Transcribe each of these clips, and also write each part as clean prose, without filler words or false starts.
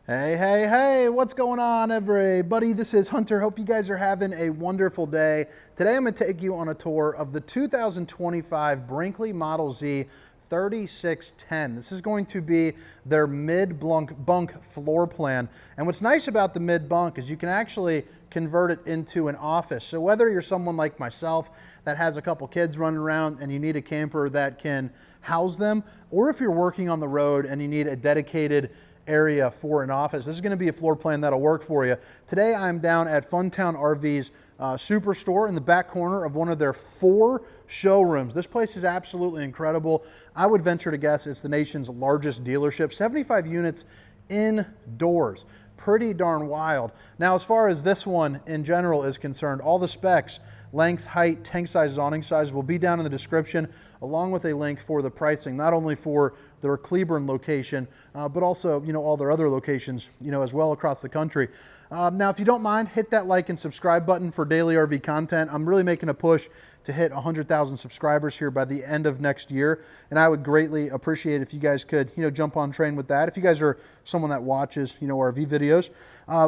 Hey, hey, hey, what's going on, everybody? This is Hunter. Hope you guys are having a wonderful day. Today I'm going to take you on a tour of the 2025 Brinkley Model Z 3610. This is going to be their mid-bunk floor plan. And what's nice about the mid-bunk is you can actually convert it into an office. So whether you're someone like myself that has a couple kids running around and you need a camper that can house them, or if you're working on the road and you need a dedicated area for an office, this is going to be a floor plan that'll work for you. Today I'm down at Funtown RV's Superstore in the back corner of one of their 4 showrooms. This place is absolutely incredible. I would venture to guess it's the nation's largest dealership, 75 units indoors. Pretty darn wild. Now, as far as this one in general is concerned, all the specs, length, height, tank size, awning size will be down in the description, along with a link for the pricing, not only for their Cleburne location, but also, all their other locations, as well across the country. Now, if you don't mind, hit that like and subscribe button for daily RV content. I'm really making a push to hit 100,000 subscribers here by the end of next year, and I would greatly appreciate if you guys could, jump on train with that. If you guys are someone that watches, RV videos.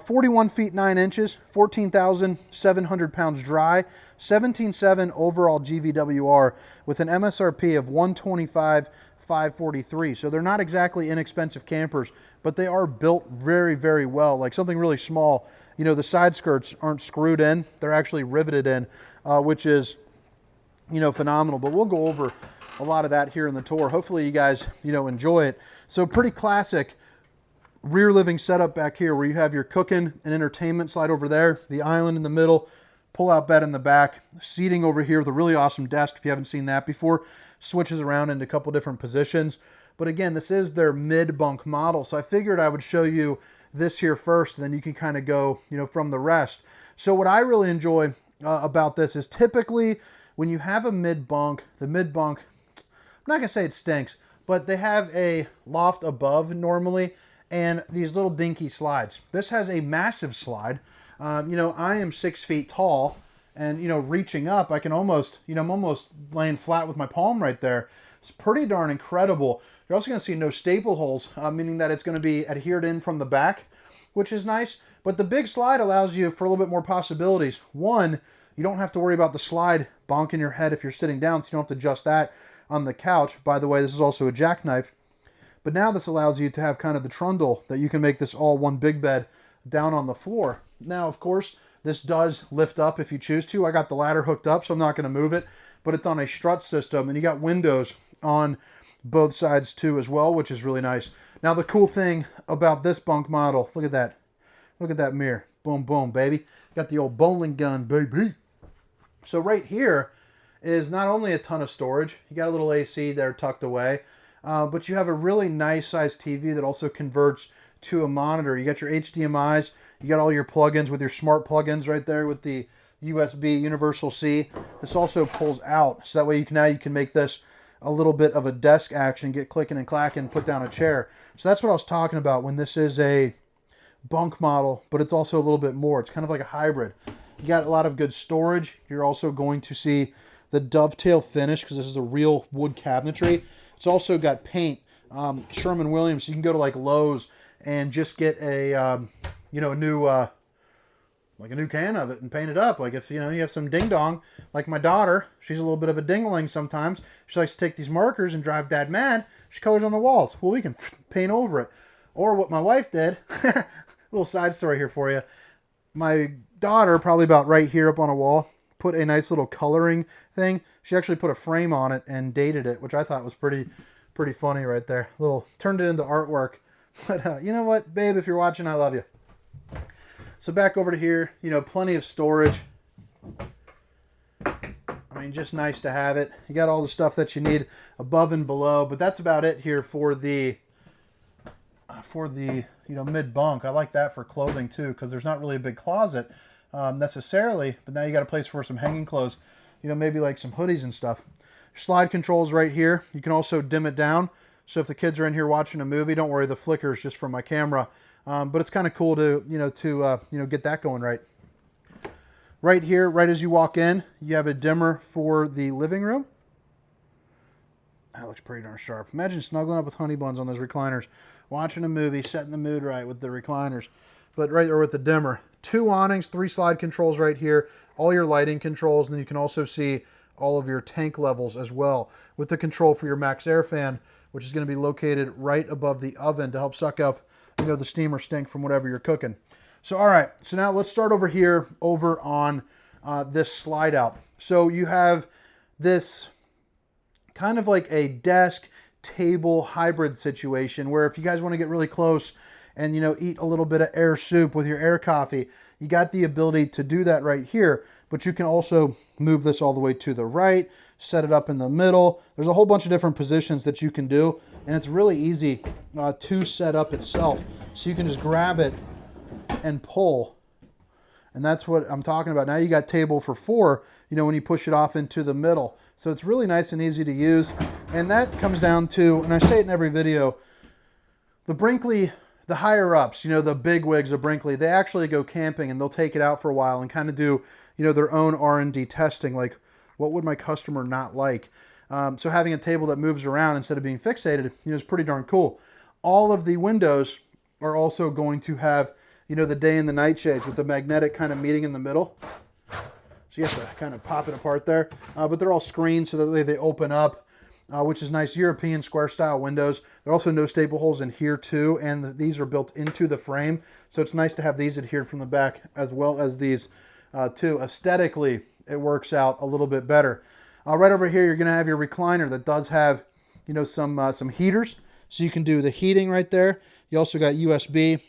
41 feet 9 inches, 14,700 pounds dry, 17.7 overall GVWR with an MSRP of $125,543. So they're not exactly inexpensive campers, but they are built very, very well. Like something really small, the side skirts aren't screwed in, they're actually riveted in, which is, phenomenal. But we'll go over a lot of that here in the tour. Hopefully you guys, enjoy it. So pretty classic rear living setup back here where you have your cooking and entertainment slide over there, the island in the middle, pull-out bed in the back, seating over here with a really awesome desk if you haven't seen that before. Switches around into a couple different positions. But again, this is their mid-bunk model, so I figured I would show you this here first, and then you can kind of go, from the rest. So what I really enjoy about this is typically when you have a mid-bunk, the mid-bunk, I'm not going to say it stinks, but they have a loft above normally, and these little dinky slides. This has a massive slide. I am 6 feet tall, and reaching up, I can almost, I'm almost laying flat with my palm right there. It's pretty darn incredible. You're also going to see no staple holes, meaning that it's going to be adhered in from the back, which is nice. But the big slide allows you for a little bit more possibilities. One, you don't have to worry about the slide bonking your head if you're sitting down, so you don't have to adjust that on the couch. By the way, this is also a jackknife. But now this allows you to have kind of the trundle that you can make this all one big bed down on the floor. Now, of course, this does lift up if you choose to. I got the ladder hooked up, so I'm not going to move it. But it's on a strut system, and you got windows on both sides too as well, which is really nice. Now, the cool thing about this bunk model, look at that. Look at that mirror. Boom, boom, baby. Got the old bowling gun, baby. So right here is not only a ton of storage. You got a little AC there tucked away. But you have a really nice sized TV that also converts to a monitor. You got your HDMIs, you got all your plugins with your smart plugins right there with the USB Universal C. This also pulls out, so that way you can make this a little bit of a desk action, get clicking and clacking, put down a chair. So that's what I was talking about when this is a bunk model, but it's also a little bit more. It's kind of like a hybrid. You got a lot of good storage. You're also going to see the dovetail finish because this is a real wood cabinetry. It's also got paint, Sherwin-Williams. You can go to like Lowe's and just get a, a new can of it and paint it up. Like if, you have some ding dong, like my daughter, she's a little bit of a dingling sometimes. She likes to take these markers and drive dad mad. She colors on the walls. Well, we can paint over it. Or what my wife did, little side story here for you. My daughter, probably about right here up on a wall, put a nice little coloring thing. She actually put a frame on it and dated it, which I thought was pretty funny right there. Turned it into artwork. But you know what, babe, if you're watching, I love you. So back over to here, plenty of storage. I mean, just nice to have it. You got all the stuff that you need above and below, but that's about it here for the mid bunk. I like that for clothing too, because there's not really a big closet necessarily, but now you got a place for some hanging clothes, maybe like some hoodies and stuff. Slide controls right here. You can also dim it down. So if the kids are in here watching a movie, don't worry, the flicker is just from my camera. But it's kind of cool to, get that going right. Right here, right as you walk in, you have a dimmer for the living room. That looks pretty darn sharp. Imagine snuggling up with honey buns on those recliners. watching a movie, setting the mood right with the recliners, but right there with the dimmer. 2 awnings, 3 slide controls right here, all your lighting controls, and then you can also see all of your tank levels as well with the control for your max air fan, which is going to be located right above the oven to help suck up, you know, the steam or stink from whatever you're cooking. So, all right, so now let's start over here over on this slide out. So you have this kind of like a desk table hybrid situation where if you guys want to get really close and, you know, eat a little bit of air soup with your air coffee, you got the ability to do that right here, but you can also move this all the way to the right, set it up in the middle. There's a whole bunch of different positions that you can do, and it's really easy to set up itself. So you can just grab it and pull, and that's what I'm talking about. Now you got table for 4, you know, when you push it off into the middle. So it's really nice and easy to use, and that comes down to, and I say it in every video, the Brinkley, the higher ups, you know, the big wigs of Brinkley, they actually go camping and they'll take it out for a while and kind of do, you know, their own R&D testing. Like, what would my customer not like? So having a table that moves around instead of being fixated, you know, is pretty darn cool. All of the windows are also going to have, you know, the day and the night shades with the magnetic kind of meeting in the middle. So you have to kind of pop it apart there. But they're all screened so that way they open up. Which is nice. European square style windows. There are also no staple holes in here too, and these are built into the frame, so it's nice to have these adhered from the back as well as these too. Aesthetically, it works out a little bit better. Right over here, you're going to have your recliner that does have, you know, some heaters, so you can do the heating right there. You also got USB.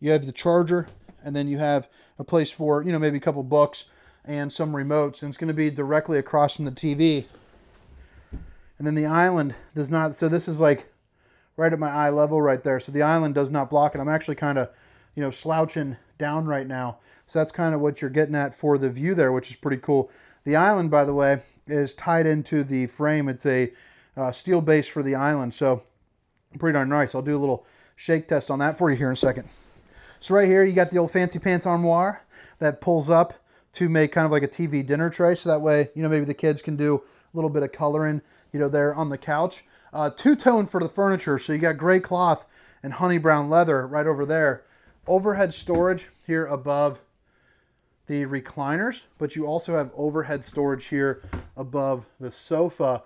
You have the charger, and then you have a place for, you know, maybe a couple books and some remotes, and it's going to be directly across from the TV. And then the island does not, so this is like right at my eye level right there. So the island does not block it. I'm actually kind of, you know, slouching down right now. So that's kind of what you're getting at for the view there, which is pretty cool. The island, by the way, is tied into the frame. It's a steel base for the island. So pretty darn nice. I'll do a little shake test on that for you here in a second. So right here, you got the old fancy pants armoire that pulls up to make kind of like a TV dinner tray. So that way, you know, maybe the kids can do a little bit of coloring, you know, there on the couch. Two-tone for the furniture. So you got gray cloth and honey brown leather right over there. Overhead storage here above the recliners, but you also have overhead storage here above the sofa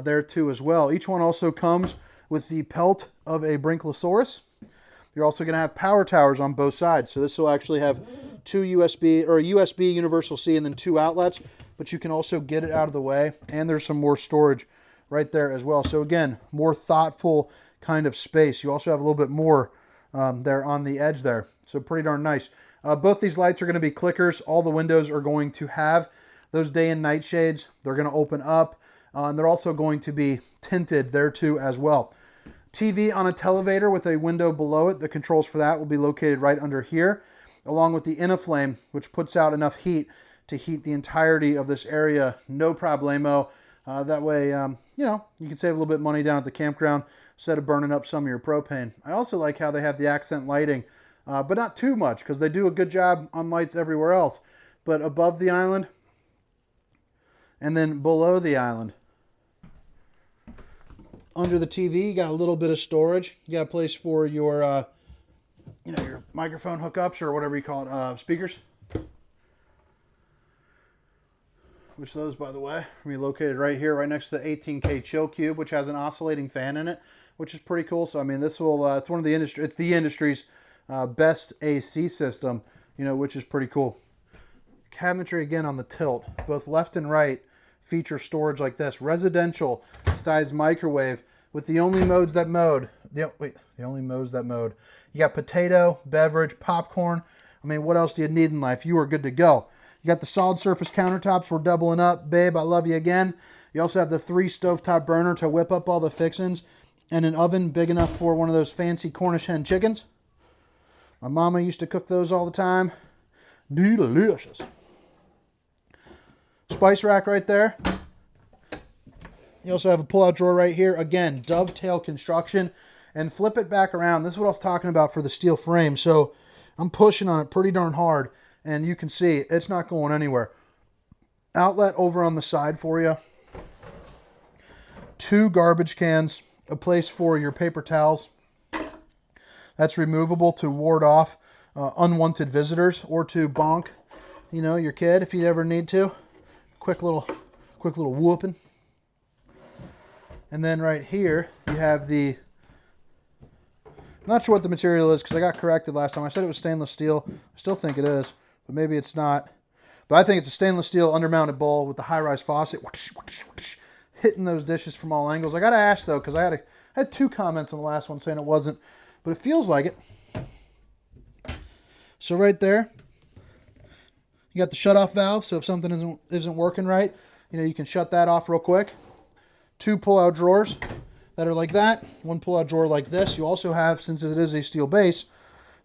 there too as well. Each one also comes with the pelt of a Brinklosaurus. You're also going to have power towers on both sides. So this will actually have 2 USB or a USB Universal C and then 2 outlets, but you can also get it out of the way, and there's some more storage right there as well. So again, more thoughtful kind of space. You also have a little bit more there on the edge there. So pretty darn nice. Both these lights are going to be clickers. All the windows are going to have those day and night shades. They're going to open up, and they're also going to be tinted there too as well. TV on a televator with a window below it. The controls for that will be located right under here, along with the InnoFlame, which puts out enough heat to heat the entirety of this area, no problemo. That way, you know, you can save a little bit of money down at the campground instead of burning up some of your propane. I also like how they have the accent lighting, but not too much because they do a good job on lights everywhere else. But above the island and then below the island, under the TV, you got a little bit of storage. You got a place for your, you know, your microphone hookups or whatever you call it, speakers. Which those, by the way, are going to be located right here, right next to the 18K Chill Cube, which has an oscillating fan in it, which is pretty cool. So, I mean, this will, it's one of the industry, it's the industry's best AC system, you know, which is pretty cool. Cabinetry, again, on the tilt, both left and right, feature storage like this. Residential size microwave with the only modes that mode. The only modes that mode. You got potato, beverage, popcorn. I mean, what else do you need in life? You are good to go. You got the solid surface countertops. We're doubling up. Babe, I love you again. You also have the 3 stovetop burner to whip up all the fixings, and an oven big enough for one of those fancy Cornish hen chickens. My mama used to cook those all the time. Delicious. Spice rack right there. You also have a pull-out drawer right here. Again, dovetail construction. And flip it back around. This is what I was talking about for the steel frame. So I'm pushing on it pretty darn hard. And you can see it's not going anywhere. Outlet over on the side for you. 2 garbage cans. A place for your paper towels. That's removable to ward off unwanted visitors, or to bonk, you know, your kid if you ever need to. Quick little whooping. And then right here you have the, not sure what the material is because I got corrected last time. I said it was stainless steel. I still think it is, but maybe it's not. But I think it's a stainless steel undermounted bowl with the high-rise faucet, hitting those dishes from all angles. I got to ask though, because I had 2 comments on the last one saying it wasn't, but it feels like it. So right there, you got the shut-off valve. So if something isn't working right, you know, you can shut that off real quick. 2 pull-out drawers that are like that. 1 pull-out drawer like this. You also have, since it is a steel base,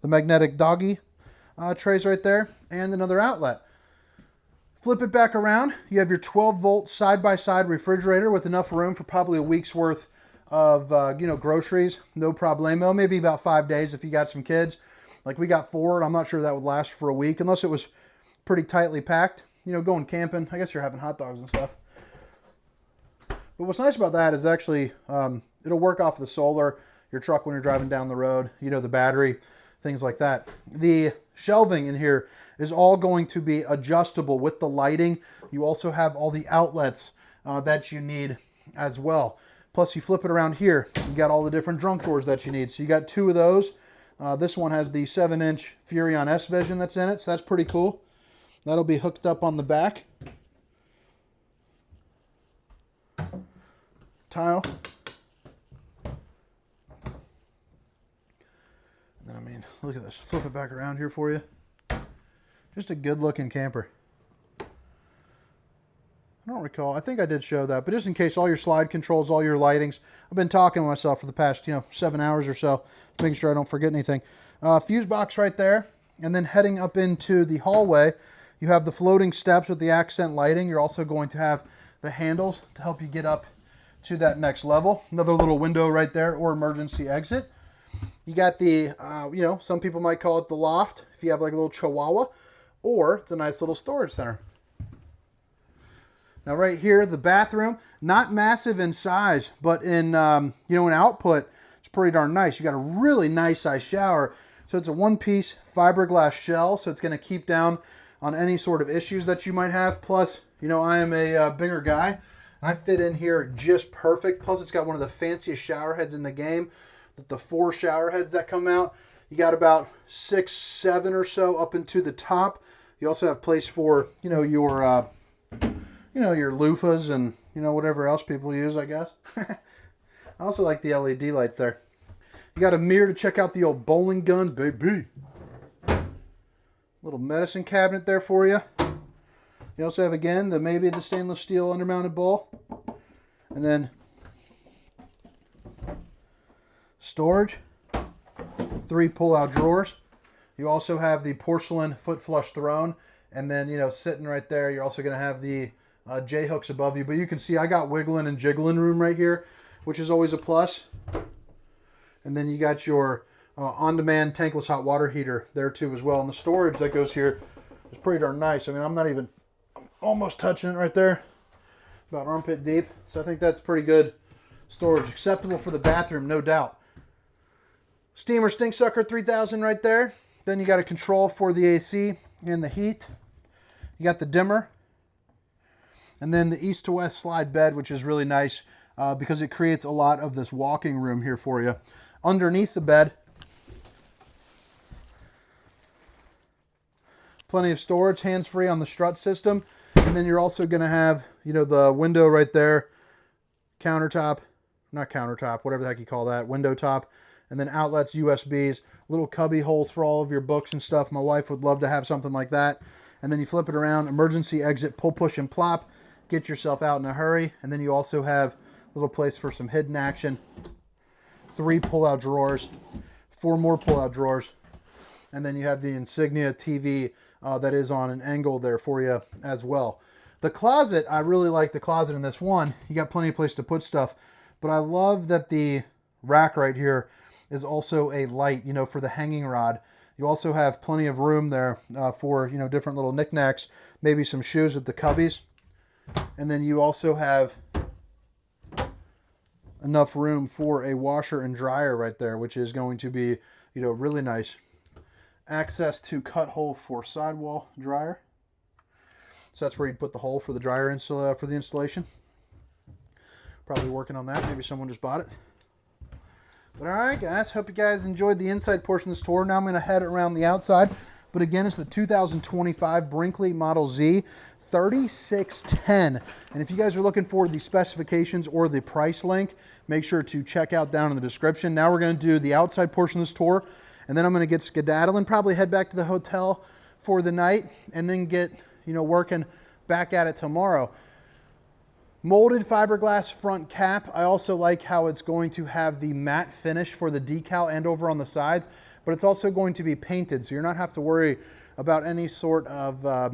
the magnetic doggy trays right there, and another outlet. Flip it back around. You have your 12-volt side-by-side refrigerator with enough room for probably a week's worth of you know, groceries. No problemo. Maybe about 5 days if you got some kids. Like we got 4, and I'm not sure that would last for a week unless it was pretty tightly packed. You know, going camping. I guess you're having hot dogs and stuff. But what's nice about that is actually it'll work off the solar, your truck when you're driving down the road, you know, the battery, things like that. The shelving in here is all going to be adjustable with the lighting. You also have all the outlets that you need as well. Plus you flip it around here, you got all the different drunk drawers that you need. So you got 2 of those. This one has the 7-inch Furrion S Vision that's in it, so that's pretty cool. That'll be hooked up on the back. Tile. And then, I mean, look at this. Flip it back around here for you. Just a good looking camper. I don't recall. I think I did show that, but just in case, all your slide controls, all your lightings. I've been talking to myself for the past, 7 hours or so, making sure I don't forget anything. Fuse box right there. And then heading up into the hallway, you have the floating steps with the accent lighting. You're also going to have the handles to help you get up to that next level. Another little window right there, or emergency exit. You got the, some people might call it the loft if you have like a little chihuahua, or it's a nice little storage center. Now right here, the bathroom, not massive in size, but in, in output, it's pretty darn nice. You got a really nice size shower. So it's a 1-piece fiberglass shell, so it's going to keep down on any sort of issues that you might have. Plus, I am a bigger guy, and I fit in here just perfect. Plus, it's got one of the fanciest shower heads in the game. The 4 shower heads that come out. You got about 6, 7 or so up into the top. You also have place for, your loofahs and, whatever else people use, I guess. I also like the LED lights there. You got a mirror to check out the old bowling gun, baby. Little medicine cabinet there for you. You also have, again, the stainless steel undermounted bowl. And then storage. 3 pull-out drawers. You also have the porcelain foot flush throne. And then, sitting right there, you're also going to have the J-hooks above you. But you can see I got wiggling and jiggling room right here, which is always a plus. And then you got your on-demand tankless hot water heater there too as well. And the storage that goes here is pretty darn nice. I mean, I'm almost touching it right there. About armpit deep. So I think that's pretty good storage. Acceptable for the bathroom, no doubt. Steamer stink sucker 3000 right there. Then you got a control for the AC and the heat. You got the dimmer. And then the east to west slide bed, which is really nice because it creates a lot of this walking room here for you. Underneath the bed, plenty of storage, hands-free on the strut system. And then you're also going to have, the window right there, not countertop, whatever the heck you call that, window top. And then outlets, USBs, little cubby holes for all of your books and stuff. My wife would love to have something like that. And then you flip it around, emergency exit, pull, push, and plop. Get yourself out in a hurry. And then you also have a little place for some hidden action. 3 pull-out drawers, 4 more pull-out drawers. And then you have the Insignia TV that is on an angle there for you as well. The closet, I really like the closet in this one. You got plenty of place to put stuff. But I love that the rack right here is also a light, for the hanging rod. You also have plenty of room there for, different little knickknacks, maybe some shoes with the cubbies. And then you also have enough room for a washer and dryer right there, which is going to be, You know, really nice. Access to cut hole for sidewall dryer. So that's where you'd put the hole for the dryer for the installation. Probably working on that. Maybe someone just bought it. But all right, guys. Hope you guys enjoyed the inside portion of this tour. Now I'm going to head around the outside. But again, it's the 2025 Brinkley Model Z 3610. And if you guys are looking for the specifications or the price link, make sure to check out down in the description. Now we're going to do the outside portion of this tour. And then I'm going to get skedaddling, probably head back to the hotel for the night, and then get, you know, working back at it tomorrow. Molded fiberglass front cap. I also like how it's going to have the matte finish for the decal and over on the sides, but it's also going to be painted, so you're not have to worry about any sort of,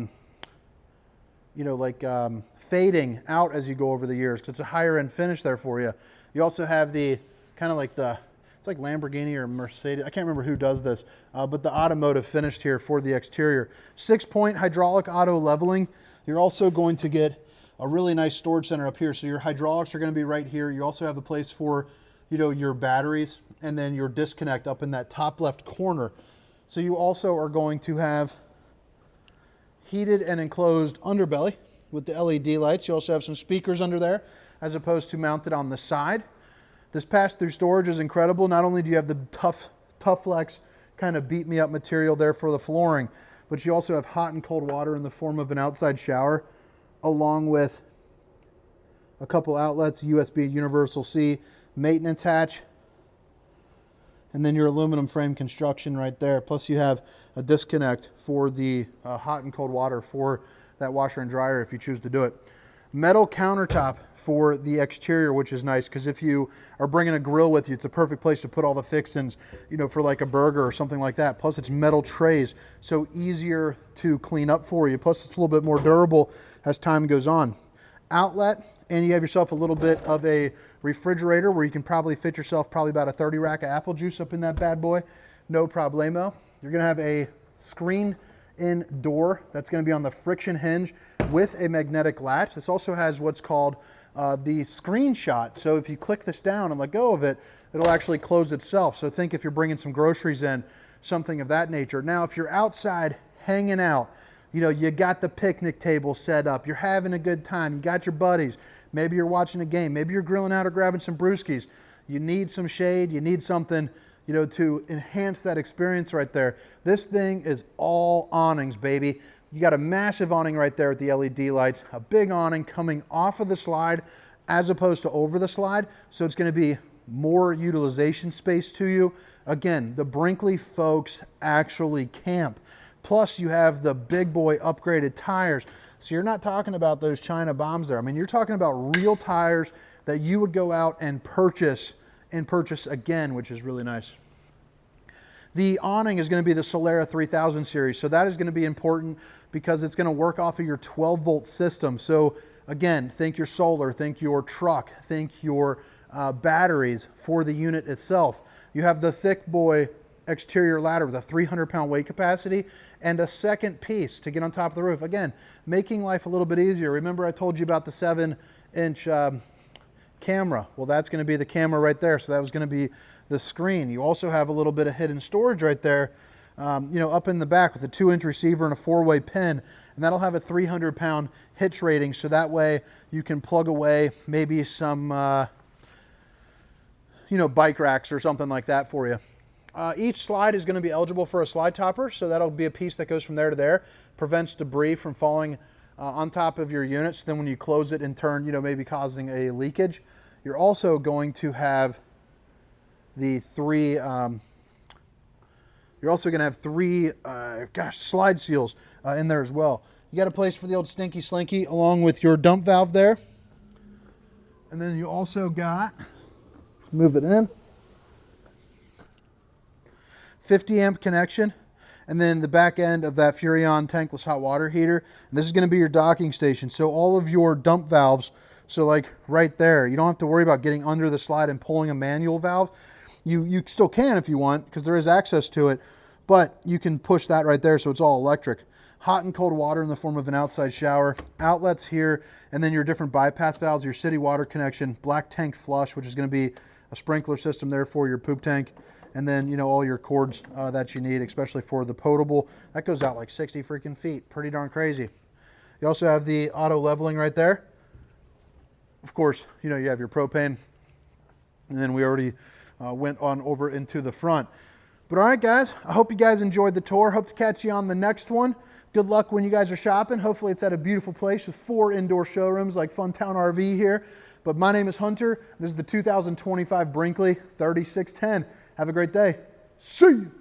you know, like fading out as you go over the years, because it's a higher end finish there for you. You also have the kind of like the, it's like Lamborghini or Mercedes. I can't remember who does this, but the automotive finished here for the exterior. 6-point hydraulic auto leveling. You're also going to get a really nice storage center up here. So your hydraulics are going to be right here. You also have the place for, you know, your batteries, and then your disconnect up in that top left corner. So you also are going to have heated and enclosed underbelly with the LED lights. You also have some speakers under there as opposed to mounted on the side. This pass-through storage is incredible. Not only do you have the tough flex kind of beat me up material there for the flooring, but you also have hot and cold water in the form of an outside shower, along with a couple outlets, USB universal C, maintenance hatch, and then your aluminum frame construction right there. Plus you have a disconnect for the hot and cold water for that washer and dryer if you choose to do it. Metal countertop for the exterior, which is nice because if you are bringing a grill with you, it's a perfect place to put all the fixings, you know, for like a burger or something like that. Plus it's metal trays, so easier to clean up for you. Plus it's a little bit more durable as time goes on. Outlet, and you have yourself a little bit of a refrigerator where you can probably fit yourself probably about a 30 rack of apple juice up in that bad boy. No problemo. You're gonna have a screen in door that's going to be on the friction hinge with a magnetic latch. This also has what's called the screenshot. So if you click this down and let go of it, it'll actually close itself. So think if you're bringing some groceries in, something of that nature. Now, if you're outside hanging out, you know, you got the picnic table set up, you're having a good time, you got your buddies, maybe you're watching a game, maybe you're grilling out or grabbing some brewskis, you need some shade, you need something, you know, to enhance that experience right there. This thing is all awnings, baby. You got a massive awning right there with the LED lights, a big awning coming off of the slide as opposed to over the slide. So it's going to be more utilization space to you. Again, the Brinkley folks actually camp. Plus you have the big boy upgraded tires. So you're not talking about those China bombs there. I mean, you're talking about real tires that you would go out and purchase again, which is really nice. The awning is going to be the Solera 3000 series. So that is going to be important because it's going to work off of your 12-volt system. So again, think your solar, think your truck, think your batteries for the unit itself. You have the thick boy exterior ladder with a 300-pound weight capacity and a second piece to get on top of the roof. Again, making life a little bit easier. Remember I told you about the 7-inch camera. Well, that's going to be the camera right there. So that was going to be the screen. You also have a little bit of hidden storage right there, you know, up in the back with a 2-inch receiver and a 4-way pin. And that'll have a 300-pound hitch rating. So that way you can plug away maybe some, you know, bike racks or something like that for you. Each slide is going to be eligible for a slide topper. So that'll be a piece that goes from there to there. Prevents debris from falling on top of your unit. So then when you close it in turn, you know, maybe causing a leakage. You're also going to have the three slide seals in there as well. You got a place for the old stinky slinky along with your dump valve there. And then you also got, move it in, 50 amp connection. And then the back end of that Furrion tankless hot water heater. And this is going to be your docking station. So all of your dump valves, so like right there, you don't have to worry about getting under the slide and pulling a manual valve. You still can if you want, because there is access to it, but you can push that right there so it's all electric. Hot and cold water in the form of an outside shower, outlets here, and then your different bypass valves, your city water connection, black tank flush, which is going to be a sprinkler system there for your poop tank, and then, you know, all your cords that you need, especially for the potable. That goes out like 60 freaking feet. Pretty darn crazy. You also have the auto leveling right there. Of course, you know, you have your propane, and then we already went on over into the front. But all right, guys, I hope you guys enjoyed the tour. Hope to catch you on the next one. Good luck when you guys are shopping. Hopefully it's at a beautiful place with 4 indoor showrooms like Funtown RV here. But my name is Hunter. This is the 2025 Brinkley 3610. Have a great day. See you.